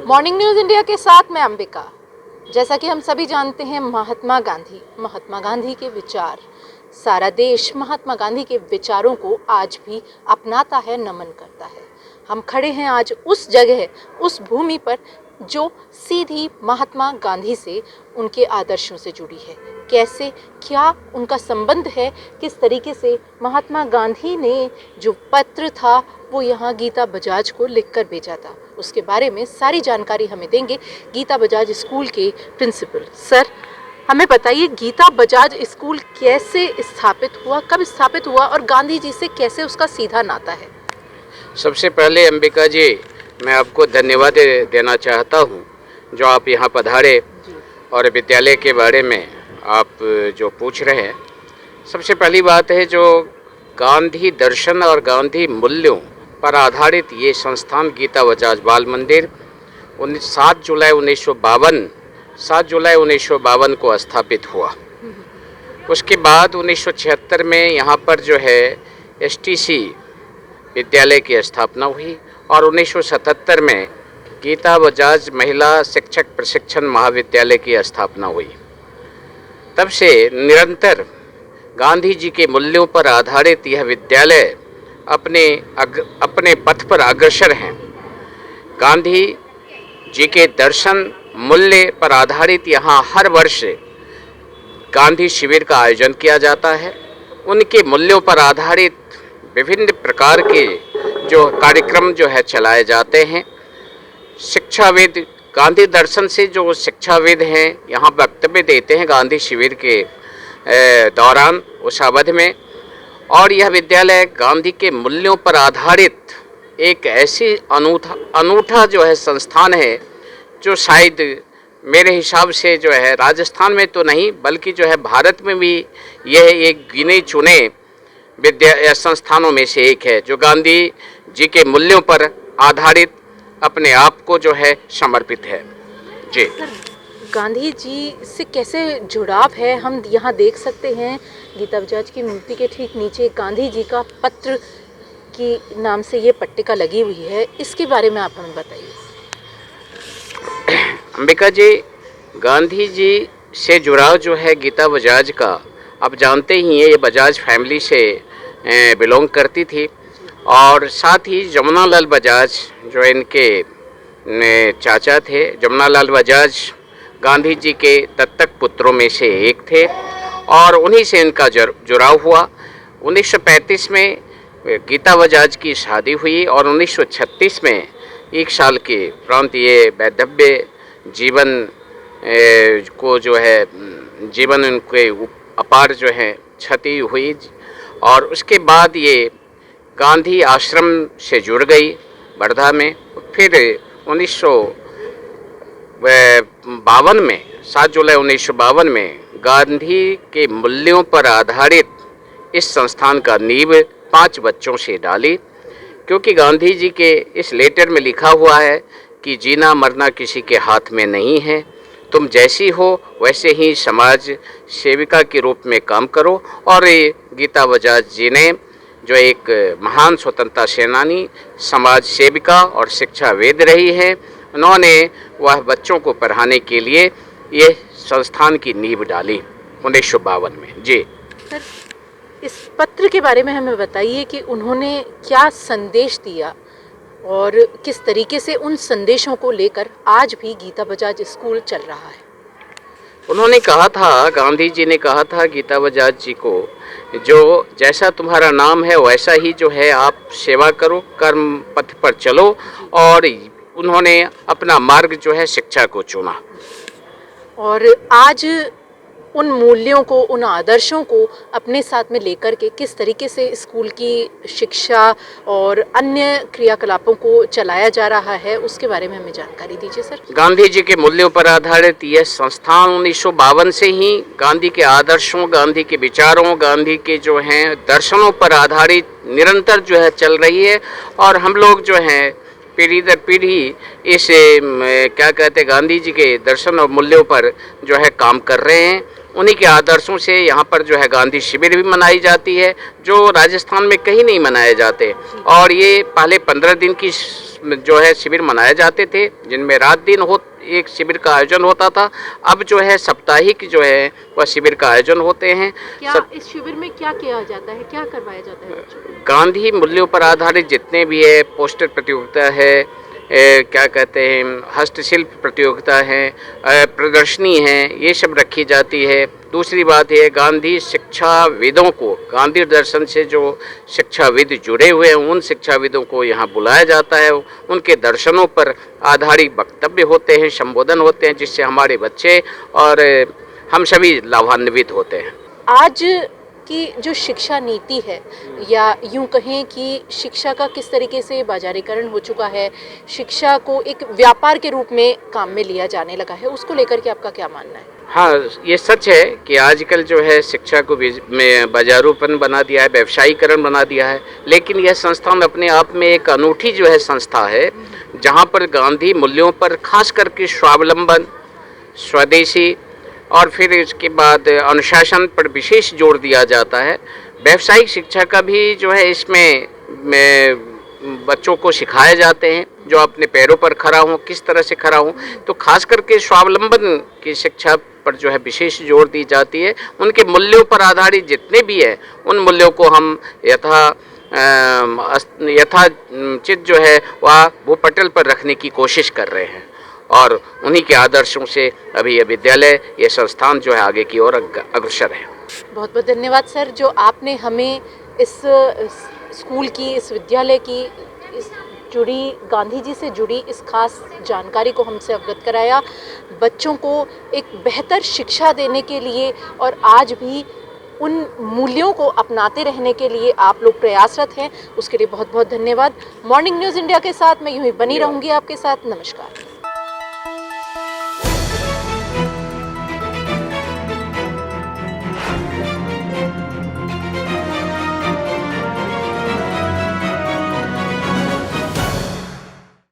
Morning news India के साथ मैं अंबिका। जैसा कि हम सभी जानते हैं, महात्मा गांधी के विचार, सारा देश महात्मा गांधी के विचारों को आज भी अपनाता है, नमन करता है। हम खड़े हैं आज उस जगह, उस भूमि पर जो सीधी महात्मा गांधी से, उनके आदर्शों से जुड़ी है। कैसे, क्या उनका संबंध है, किस तरीके से महात्मा गांधी ने जो पत्र था वो यहाँ गीता बजाज को लिखकर भेजा था, उसके बारे में सारी जानकारी हमें देंगे गीता बजाज स्कूल के प्रिंसिपल। सर, हमें बताइए, गीता बजाज स्कूल कैसे स्थापित हुआ, कब स्थापित हुआ और गांधी जी से कैसे उसका सीधा नाता है? सबसे पहले अंबिका जी, मैं आपको धन्यवाद देना चाहता हूँ जो आप यहाँ पधारे और विद्यालय के बारे में आप जो पूछ रहे हैं। सबसे पहली बात है, जो गांधी दर्शन और गांधी मूल्यों पर आधारित ये संस्थान गीता बजाज बाल मंदिर 7 जुलाई 1952 को स्थापित हुआ। उसके बाद 1976 में यहाँ पर जो है STC विद्यालय की स्थापना हुई और 1977 में गीता बजाज महिला शिक्षक प्रशिक्षण महाविद्यालय की स्थापना हुई। तब से निरंतर गांधी जी के मूल्यों पर आधारित यह विद्यालय अपने पथ पर अग्रसर हैं। गांधी जी के दर्शन मूल्य पर आधारित यहाँ हर वर्ष गांधी शिविर का आयोजन किया जाता है। उनके मूल्यों पर आधारित विभिन्न प्रकार के जो कार्यक्रम जो है चलाए जाते हैं। शिक्षाविद गांधी दर्शन से जो शिक्षाविद हैं यहाँ वक्तव्य देते हैं गांधी शिविर के दौरान, उस अवधि में। और यह विद्यालय गांधी के मूल्यों पर आधारित एक ऐसी अनूठा जो है संस्थान है जो शायद मेरे हिसाब से जो है राजस्थान में तो नहीं बल्कि जो है भारत में भी यह एक गिने चुने संस्थानों में से एक है जो गांधी जी के मूल्यों पर आधारित अपने आप को जो है समर्पित है। जी, गांधी जी से कैसे जुड़ाव है हम यहाँ देख सकते हैं। गीता बजाज की मूर्ति के ठीक नीचे गांधी जी का पत्र की नाम से ये पट्टिका लगी हुई है, इसके बारे में आप हमें बताइए। अंबिका जी, गांधी जी से जुड़ाव जो है गीता बजाज का, आप जानते ही हैं ये बजाज फैमिली से बिलोंग करती थी। और साथ ही जमुनालाल बजाज जो इनके चाचा थे, जमुनालाल बजाज गांधी जी के दत्तक पुत्रों में से एक थे और उन्हीं से इनका जुड़ाव हुआ। 1935 में गीता बजाज की शादी हुई और 1936 में 1 साल के उपरांत ये वैधव्य जीवन को जो है जीवन उनके अपार जो है क्षति हुई और उसके बाद ये गांधी आश्रम से जुड़ गई वर्धा में। फिर 1952 में 7 जुलाई 1952 में गांधी के मूल्यों पर आधारित इस संस्थान का नींव 5 बच्चों से डाली, क्योंकि गांधी जी के इस लेटर में लिखा हुआ है कि जीना मरना किसी के हाथ में नहीं है, तुम जैसी हो वैसे ही समाज सेविका के रूप में काम करो। और ये गीता बजाज जी ने जो एक महान स्वतंत्रता सेनानी, समाज सेविका और शिक्षाविद रही है, उन्होंने वह बच्चों को पढ़ाने के लिए ये संस्थान की नींव डाली 1952 में। जी सर, इस पत्र के बारे में हमें बताइए कि उन्होंने क्या संदेश दिया और किस तरीके से उन संदेशों को लेकर आज भी गीता बजाज स्कूल चल रहा है। उन्होंने कहा था, गांधी जी ने कहा था गीता बजाज जी को, जो जैसा तुम्हारा नाम है वैसा ही जो है आप सेवा करो, कर्म पथ पर चलो। और उन्होंने अपना मार्ग जो है शिक्षा को चुना और आज उन मूल्यों को, उन आदर्शों को अपने साथ में लेकर के किस तरीके से स्कूल की शिक्षा और अन्य क्रियाकलापों को चलाया जा रहा है, उसके बारे में हमें जानकारी दीजिए सर। गांधी जी के मूल्यों पर आधारित यह संस्थान 1952 से ही गांधी के आदर्शों, गांधी के विचारों, गांधी के जो हैं दर्शनों पर आधारित निरंतर जो है चल रही है। और हम लोग जो हैं पीढ़ी दर पीढ़ी इस क्या कहते हैं गांधी जी के दर्शन और मूल्यों पर जो है काम कर रहे हैं। उन्हीं के आदर्शों से यहाँ पर जो है गांधी शिविर भी मनाई जाती है, जो राजस्थान में कहीं नहीं मनाए जाते। और ये पहले 15 दिन की जो है शिविर मनाए जाते थे, जिनमें रात दिन एक शिविर का आयोजन होता था। अब जो है साप्ताहिक जो है वह शिविर का आयोजन होते हैं। क्या इस शिविर में क्या किया जाता है, क्या करवाया जाता है बच्चों को? गांधी मूल्यों पर आधारित जितने भी है, पोस्टर प्रतियोगिता है, क्या कहते हैं, हस्तशिल्प प्रतियोगिता है, प्रदर्शनी है, ये सब रखी जाती है। दूसरी बात है, गांधी शिक्षाविदों को, गांधी दर्शन से जो शिक्षाविद जुड़े हुए हैं, उन शिक्षाविदों को यहाँ बुलाया जाता है। उनके दर्शनों पर आधारित वक्तव्य होते हैं, संबोधन होते हैं, जिससे हमारे बच्चे और हम सभी लाभान्वित होते हैं। आज की जो शिक्षा नीति है, या यूं कहें कि शिक्षा का किस तरीके से बाजारीकरण हो चुका है, शिक्षा को एक व्यापार के रूप में काम में लिया जाने लगा है, उसको लेकर के आपका क्या मानना है? हाँ, ये सच है कि आजकल जो है शिक्षा को बाजारूपन बना दिया है, व्यवसायीकरण बना दिया है। लेकिन यह संस्थान अपने आप में एक अनूठी जो है संस्था है, जहाँ पर गांधी मूल्यों पर खास करके स्वावलंबन, स्वदेशी और फिर इसके बाद अनुशासन पर विशेष जोर दिया जाता है। व्यावसायिक शिक्षा का भी जो है इसमें बच्चों को सिखाए जाते हैं, जो अपने पैरों पर खड़ा हों, किस तरह से खड़ा हों। तो खास करके स्वावलंबन की शिक्षा पर जो है विशेष जोर दी जाती है। उनके मूल्यों पर आधारित जितने भी हैं, उन मूल्यों को हम यथाचित जो है वह भूपटल पर रखने की कोशिश कर रहे हैं। और उन्हीं के आदर्शों से अभी ये विद्यालय, ये संस्थान जो है आगे की ओर अग्रसर है। बहुत बहुत धन्यवाद सर, जो आपने हमें इस स्कूल की, इस विद्यालय की, इस जुड़ी गांधी जी से जुड़ी इस खास जानकारी को हमसे अवगत कराया। बच्चों को एक बेहतर शिक्षा देने के लिए और आज भी उन मूल्यों को अपनाते रहने के लिए आप लोग प्रयासरत हैं, उसके लिए बहुत बहुत धन्यवाद। मॉर्निंग न्यूज़ इंडिया के साथ मैं यूं ही बनी रहूँगी आपके साथ। नमस्कार।